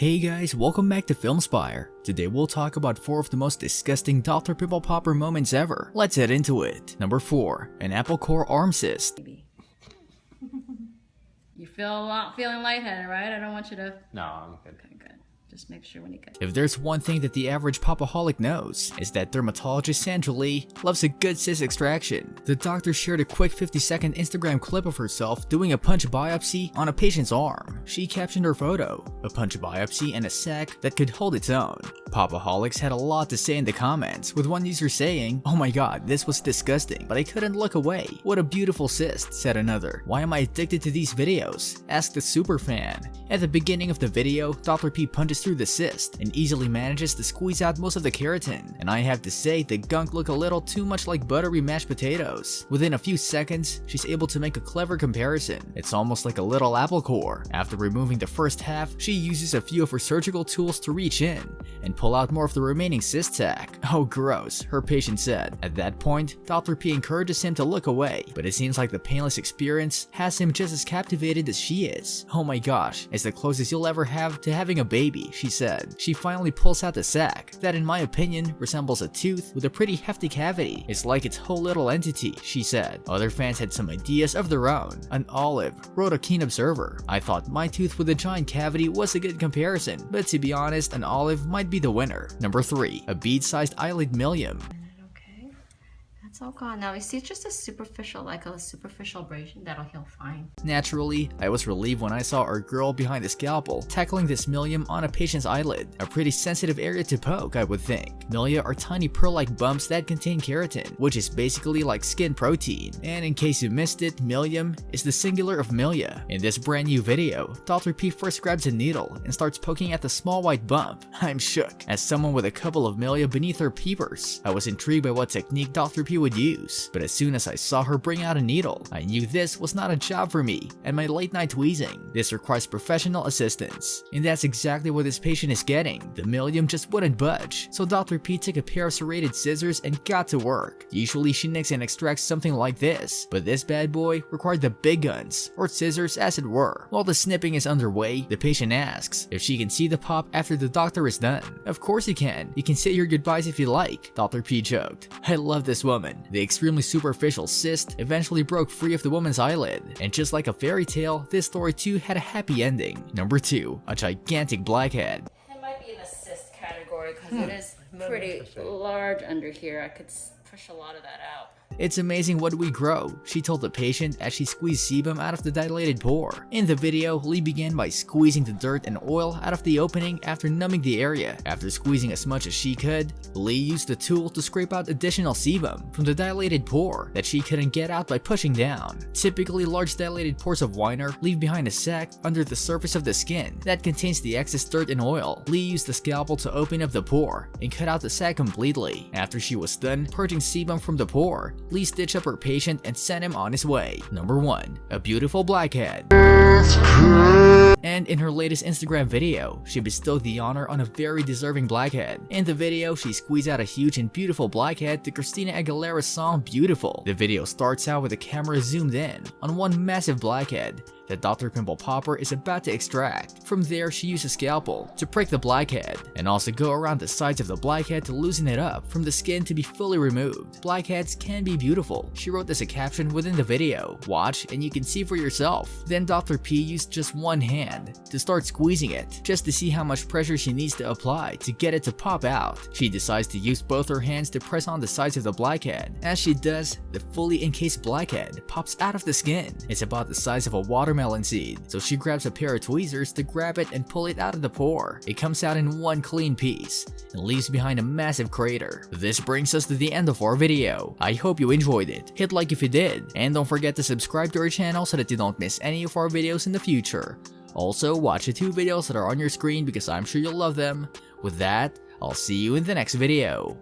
Hey guys, welcome back to Film Spire. Today we'll talk about 4 of the most disgusting Dr. Pimple popper moments ever. Let's head into it. Number 4. An apple core arm cyst. You feeling lightheaded, right? I don't want you to... No, I'm good. Okay, good. Just make sure when you get... If there's one thing that the average popaholic knows, is that dermatologist Sandra Lee loves a good cyst extraction. The doctor shared a quick 50-second Instagram clip of herself doing a punch biopsy on a patient's arm. She captioned her photo, a punch biopsy and a sac that could hold its own. Popaholics had a lot to say in the comments, with one user saying, "Oh my god, this was disgusting, but I couldn't look away. What a beautiful cyst," said another. "Why am I addicted to these videos?" asked the superfan. At the beginning of the video, Dr. P punches through the cyst and easily manages to squeeze out most of the keratin, and I have to say the gunk looked a little too much like buttery mashed potatoes. Within a few seconds, she's able to make a clever comparison. It's almost like a little apple core. After removing the first half, she uses a few of her surgical tools to reach in and pull out more of the remaining cyst sac. "Oh gross," her patient said. At that point, Dr. P encourages him to look away, but it seems like the painless experience has him just as captivated as she is. "Oh my gosh, it's the closest you'll ever have to having a baby," she said. She finally pulls out the sac that in my opinion resembles a tooth with a pretty hefty cavity. "It's like its whole little entity," she said. Other fans had some ideas of their own. An Olive wrote, "A keen observer. I thought my tooth with a giant cavity was a good comparison, but to be honest, an Olive might be the winner." Number 3. A bead-sized eyelid milium. Okay, that's all gone. Now, you see, it's just a superficial abrasion that'll heal fine. Naturally, I was relieved when I saw our girl behind the scalpel tackling this milium on a patient's eyelid. A pretty sensitive area to poke, I would think. Milia are tiny pearl-like bumps that contain keratin, which is basically like skin protein. And in case you missed it, milium is the singular of milia. In this brand new video, Dr. P first grabs a needle and starts poking at the small white bump. I'm shook. As someone with a couple of milia beneath her peepers, I was intrigued by what technique Dr. P would use. But as soon as I saw her bring out a needle, I knew this was not a job for me and my late night wheezing. This requires professional assistance. And that's exactly what this patient is getting. The milium just wouldn't budge. So Dr. P took a pair of serrated scissors and got to work. Usually she nicks and extracts something like this, but this bad boy required the big guns, or scissors as it were. While the snipping is underway, the patient asks if she can see the pop after the doctor is done. "Of course you can. You can say your goodbyes if you like," Dr. P joked. I love this woman. The extremely superficial cyst eventually broke free of the woman's eyelid, and just like a fairy tale, this story too had a happy ending. Number 2. A gigantic blackhead. It might be in the cyst category because it is pretty large under here. I could push a lot of that out. "It's amazing what we grow," she told the patient as she squeezed sebum out of the dilated pore. In the video, Lee began by squeezing the dirt and oil out of the opening after numbing the area. After squeezing as much as she could, Lee used the tool to scrape out additional sebum from the dilated pore that she couldn't get out by pushing down. Typically, large dilated pores of Weiner leave behind a sac under the surface of the skin that contains the excess dirt and oil. Lee used the scalpel to open up the pore and cut out the sac completely. After she was done purging sebum from the pore, Lee stitched up her patient and sent him on his way. Number 1. A beautiful blackhead. And in her latest Instagram video, she bestowed the honor on a very deserving blackhead. In the video, she squeezed out a huge and beautiful blackhead to Christina Aguilera's song Beautiful. The video starts out with the camera zoomed in on one massive blackhead that Dr. Pimple Popper is about to extract. From there, she used a scalpel to prick the blackhead and also go around the sides of the blackhead to loosen it up from the skin to be fully removed. "Blackheads can be beautiful," she wrote as a caption within the video. "Watch and you can see for yourself." Then Dr. P used just one hand to start squeezing it just to see how much pressure she needs to apply to get it to pop out. She decides to use both her hands to press on the sides of the blackhead. As she does, the fully encased blackhead pops out of the skin. It's about the size of a watermelon seed, so she grabs a pair of tweezers to grab it and pull it out of the pore. It comes out in one clean piece and leaves behind a massive crater. This brings us to the end of our video. I hope you enjoyed it. Hit like if you did, and don't forget to subscribe to our channel so that you don't miss any of our videos in the future. Also, watch the 2 videos that are on your screen because I'm sure you'll love them. With that, I'll see you in the next video.